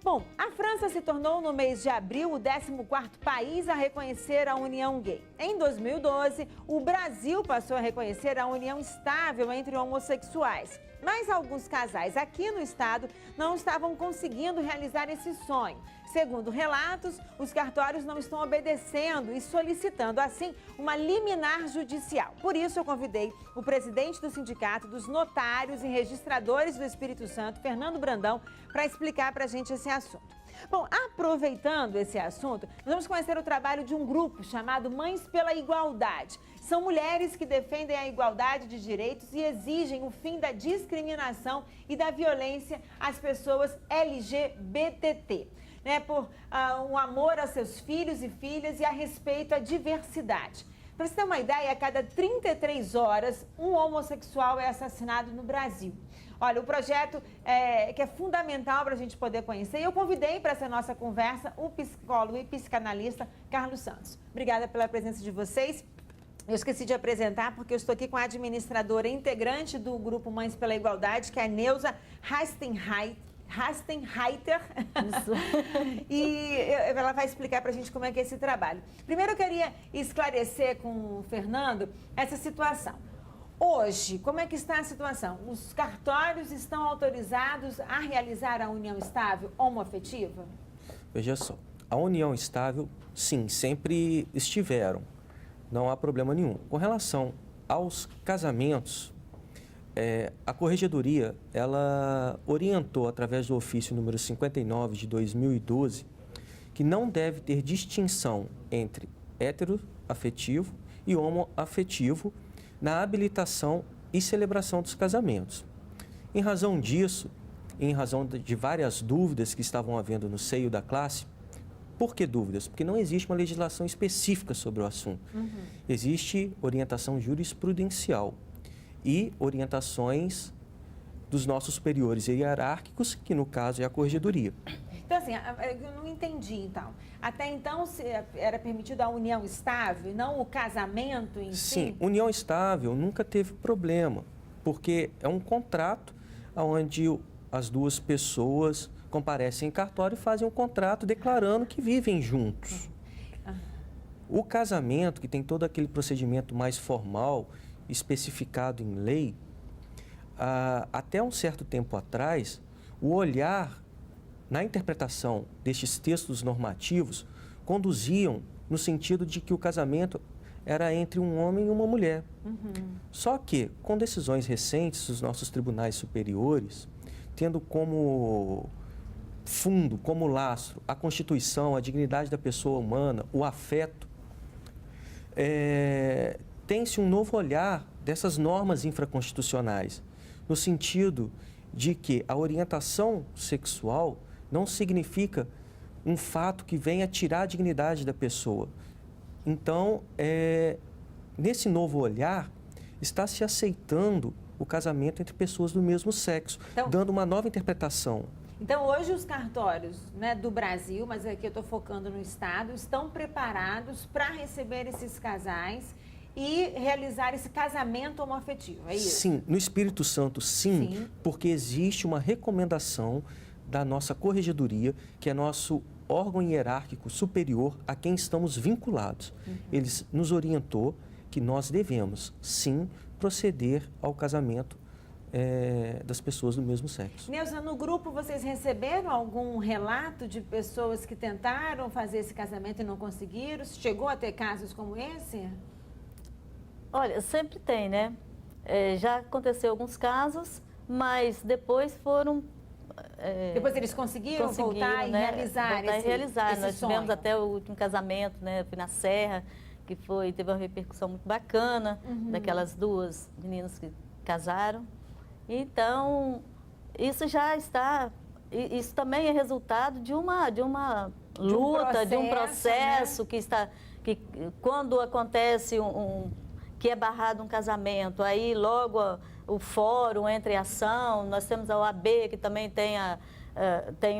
Bom, a França se tornou no mês de abril o 14º país a reconhecer a união gay. Em 2012, o Brasil passou a reconhecer a união estável entre homossexuais. Mas alguns casais aqui no estado não estavam conseguindo realizar esse sonho. Segundo relatos, os cartórios não estão obedecendo e solicitando, assim, uma liminar judicial. Por isso, eu convidei o presidente do Sindicato dos Notários e Registradores do Espírito Santo, Fernando Brandão, para explicar para a gente esse assunto. Bom, aproveitando esse assunto, nós vamos conhecer o trabalho de um grupo chamado Mães pela Igualdade. São mulheres que defendem a igualdade de direitos e exigem o fim da discriminação e da violência às pessoas LGBT. Por um amor aos seus filhos e filhas e a respeito à diversidade. Para você ter uma ideia, a cada 33 horas, um homossexual é assassinado no Brasil. Olha, o projeto que é fundamental para a gente poder conhecer. E eu convidei para essa nossa conversa o psicólogo e psicanalista Carlos Santos. Obrigada pela presença de vocês. Eu esqueci de apresentar porque eu estou aqui com a administradora integrante do Grupo Mães pela Igualdade, que é a Neuza Rastenreiter. E ela vai explicar para a gente como é que é esse trabalho. Primeiro eu queria esclarecer com o Fernando essa situação. Hoje, como é que está a situação? Os cartórios estão autorizados a realizar a união estável homoafetiva? Veja só, a união estável, sim, sempre estiveram. Não há problema nenhum. Com relação aos casamentos, a Corregedoria, ela orientou, através do ofício número 59 de 2012, que não deve ter distinção entre heteroafetivo e homoafetivo na habilitação e celebração dos casamentos. Em razão disso, em razão de várias dúvidas que estavam havendo no seio da classe, por que dúvidas? Porque não existe uma legislação específica sobre o assunto. Existe orientação jurisprudencial e orientações dos nossos superiores hierárquicos, que no caso é a Corregedoria. Então, assim, eu não entendi, então. Até então era permitido a união estável e não o casamento em si? Sim, união estável nunca teve problema, porque é um contrato onde as duas pessoas comparecem em cartório e fazem um contrato declarando que vivem juntos. O casamento, que tem todo aquele procedimento mais formal, especificado em lei, até um certo tempo atrás, o olhar na interpretação destes textos normativos conduziam no sentido de que o casamento era entre um homem e uma mulher. Só que, com decisões recentes dos nossos tribunais superiores, tendo como fundo, como lastro, a Constituição, a dignidade da pessoa humana, o afeto, tem-se um novo olhar dessas normas infraconstitucionais, no sentido de que a orientação sexual não significa um fato que venha tirar a dignidade da pessoa. Então, nesse novo olhar, está se aceitando o casamento entre pessoas do mesmo sexo, então, dando uma nova interpretação. Então, hoje os cartórios do Brasil, mas aqui eu estou focando no estado, estão preparados para receber esses casais e realizar esse casamento homoafetivo, é isso? Sim, no Espírito Santo, sim, porque existe uma recomendação da nossa Corregedoria, que é nosso órgão hierárquico superior a quem estamos vinculados. Eles nos orientou que nós devemos, sim, proceder ao casamento das pessoas do mesmo sexo. Neuza, no grupo vocês receberam algum relato de pessoas que tentaram fazer esse casamento e não conseguiram? Chegou a ter casos como esse? Olha, sempre tem, né? Já aconteceu alguns casos, mas depois foram... depois eles conseguiram voltar e realizar esse Nós sonho. tivemos até o último casamento, né? Fui na Serra, que teve uma repercussão muito bacana, daquelas duas meninas que casaram. Então, isso já está... Isso também é resultado de uma luta, de um processo, né? que quando acontece que é barrado um casamento, aí logo o fórum entra em ação, nós temos a OAB, que também tem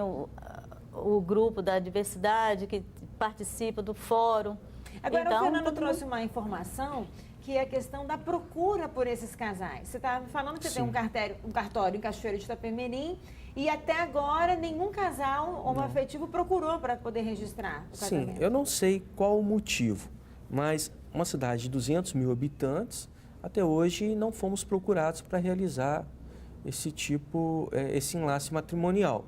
o grupo da diversidade, que participa do fórum. Agora, então, o Fernando trouxe uma informação que é a questão da procura por esses casais. Você estava falando que você tem um cartório em Cachoeira de Itapemirim E até agora, nenhum casal homoafetivo procurou para poder registrar o Sim, casamento. eu não sei qual o motivo, mas uma cidade de 200 mil habitantes, até hoje não fomos procurados para realizar esse enlace matrimonial.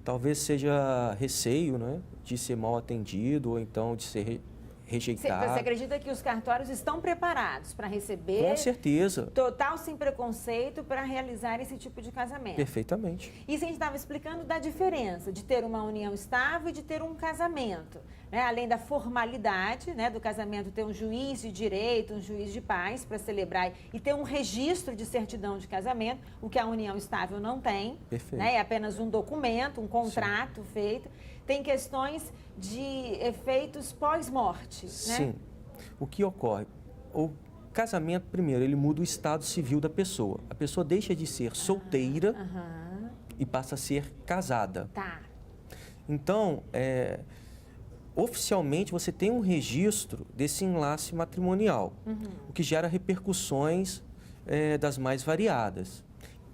Talvez seja receio, né, de ser mal atendido ou então de ser rejeitado. Você acredita que os cartórios estão preparados para receber? Com certeza. Total sem preconceito para realizar esse tipo de casamento? Perfeitamente. Isso a gente estava explicando da diferença de ter uma união estável e de ter um casamento. Né? Além da formalidade, né, do casamento, ter um juiz de direito, um juiz de paz para celebrar e ter um registro de certidão de casamento, o que a união estável não tem. Perfeito. Né? É apenas um documento, um contrato feito. Tem questões de efeitos pós-morte, né? Sim. O que ocorre? O casamento, primeiro, ele muda o estado civil da pessoa. A pessoa deixa de ser solteira e passa a ser casada. Tá. Então, oficialmente, você tem um registro desse enlace matrimonial, o que gera repercussões das mais variadas.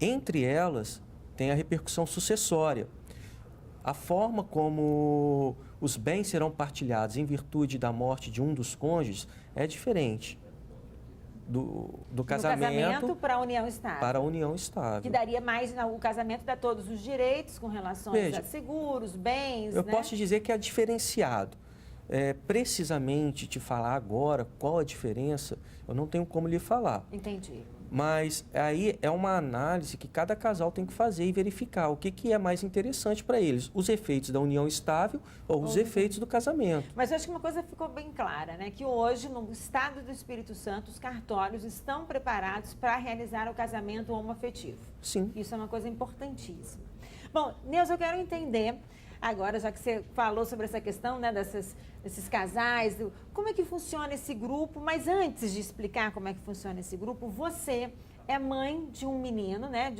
Entre elas, tem a repercussão sucessória. A forma como os bens serão partilhados em virtude da morte de um dos cônjuges é diferente do casamento para a união estável. Para a união estável. Que daria mais, o casamento dá todos os direitos com relação a seguros, bens, eu né? posso dizer que é diferenciado. Precisamente te falar agora qual a diferença, eu não tenho como lhe falar. Entendi. Mas aí é uma análise que cada casal tem que fazer e verificar o que é mais interessante para eles, os efeitos da união estável ou os efeitos do casamento. Mas eu acho que uma coisa ficou bem clara, né? Que hoje, no estado do Espírito Santo, os cartórios estão preparados para realizar o casamento homoafetivo. Sim. Isso é uma coisa importantíssima. Bom, Neuza, eu quero entender agora, já que você falou sobre essa questão, né, desses casais, como é que funciona esse grupo, mas antes de explicar como é que funciona esse grupo, você é mãe de um menino, né,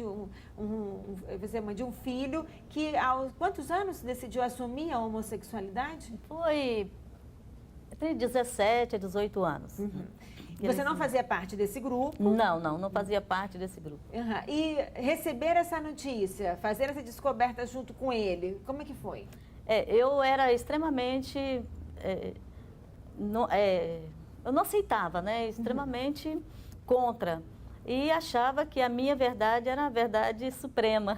você é mãe de um filho que aos quantos anos decidiu assumir a homossexualidade? Foi entre 17 a 18 anos. Você não fazia parte desse grupo? Não fazia parte desse grupo. E receber essa notícia, fazer essa descoberta junto com ele, como é que foi? Eu era extremamente... eu não aceitava, né? Extremamente contra. E achava que a minha verdade era a verdade suprema.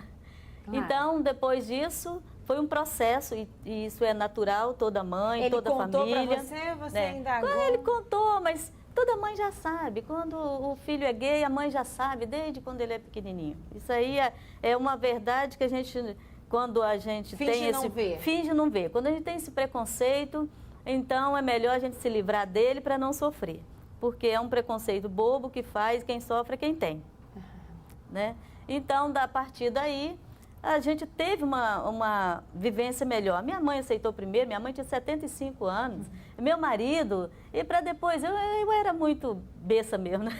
Claro. Então, depois disso, foi um processo, e isso é natural, toda mãe, toda família. Ele contou para você indagou? Ele contou, mas... Toda mãe já sabe, quando o filho é gay, a mãe já sabe, desde quando ele é pequenininho. Isso aí é uma verdade que a gente, quando a gente tem esse... Finge não ver. Quando a gente tem esse preconceito, então é melhor a gente se livrar dele para não sofrer. Porque é um preconceito bobo que faz, quem sofre é quem tem. Né? Então, a partir daí, a gente teve uma vivência melhor. Minha mãe aceitou primeiro, minha mãe tinha 75 anos, meu marido, e para depois, eu era muito besta mesmo, né?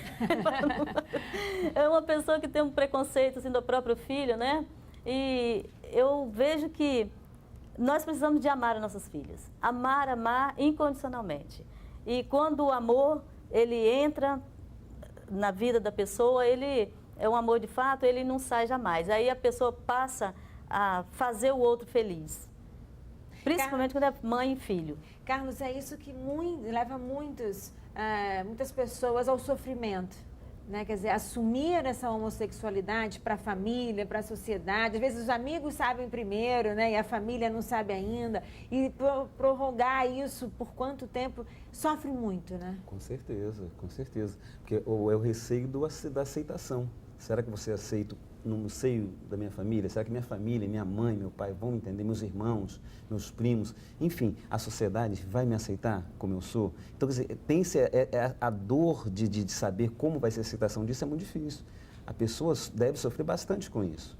É uma pessoa que tem um preconceito assim, do próprio filho, né? E eu vejo que nós precisamos de amar as nossas filhas. Amar incondicionalmente. E quando o amor, ele entra na vida da pessoa, ele... é um amor de fato, ele não sai jamais. Aí a pessoa passa a fazer o outro feliz. Principalmente quando é mãe e filho. Carlos, é isso que leva muitas pessoas ao sofrimento. Né? Quer dizer, assumir essa homossexualidade para a família, para a sociedade. Às vezes os amigos sabem primeiro, né? E a família não sabe ainda. E prorrogar isso por quanto tempo sofre muito, né? Com certeza, com certeza. Porque é o receio da aceitação. Será que você aceita no seio da minha família? Será que minha família, minha mãe, meu pai vão me entender? Meus irmãos, meus primos? Enfim, a sociedade vai me aceitar como eu sou? Então, quer dizer, a dor de saber como vai ser a aceitação disso é muito difícil. A pessoa deve sofrer bastante com isso.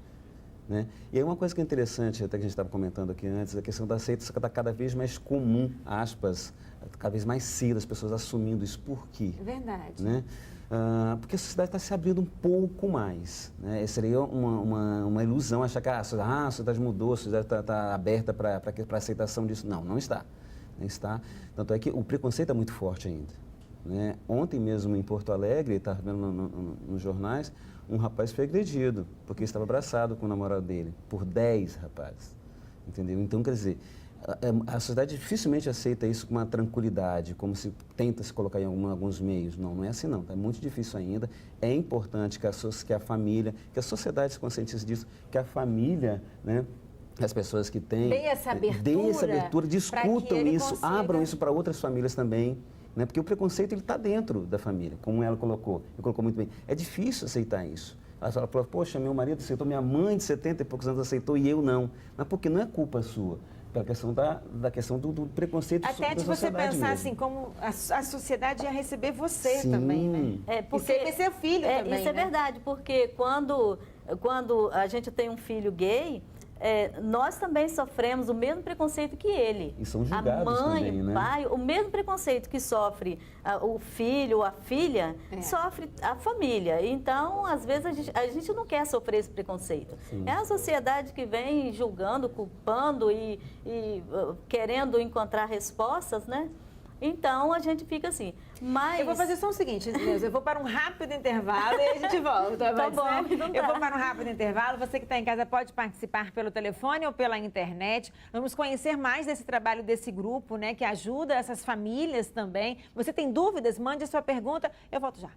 Né? E aí uma coisa que é interessante, até que a gente estava comentando aqui antes, a questão da aceitação está cada vez mais comum, aspas, cada vez mais cedo as pessoas assumindo isso. Por quê? É verdade. Né? Porque a sociedade está se abrindo um pouco mais. Né? Seria uma ilusão achar que a sociedade mudou, a sociedade está aberta para a aceitação disso. Não está. Não está. Tanto é que o preconceito é muito forte ainda. Né? Ontem mesmo em Porto Alegre, estava vendo nos jornais, um rapaz foi agredido, porque estava abraçado com o namorado dele, por 10 rapazes, entendeu? Então, quer dizer, a sociedade dificilmente aceita isso com uma tranquilidade, como se tenta se colocar em alguns meios. Não, não é assim não, é muito difícil ainda. É importante que a família, que a sociedade se conscientize disso, que a família, né, as pessoas que têm... Dê essa abertura, discutam isso, abram isso para outras famílias também. Né? Porque o preconceito está dentro da família, como ela colocou muito bem. É difícil aceitar isso. Ela fala, poxa, meu marido aceitou, minha mãe de 70 e poucos anos aceitou e eu não. Mas porque não é culpa sua. Pela questão da questão do preconceito até de você pensar mesmo. Assim, como a sociedade ia receber você Sim. também, né? Porque e seu filho também, isso é verdade, porque quando a gente tem um filho gay, nós também sofremos o mesmo preconceito que ele. E são julgados a mãe, também, o né? pai, o mesmo preconceito que sofre o filho ou a filha, sofre a família. Então, às vezes, a gente não quer sofrer esse preconceito. Sim. É a sociedade que vem julgando, culpando e querendo encontrar respostas, né? Então, a gente fica assim, mas... Eu vou fazer só o seguinte, Neuza, eu vou para um rápido intervalo e aí a gente volta. Tá bom, então Eu vou para um rápido intervalo, você que está em casa pode participar pelo telefone ou pela internet. Vamos conhecer mais desse trabalho desse grupo, né, que ajuda essas famílias também. Você tem dúvidas? Mande a sua pergunta, eu volto já.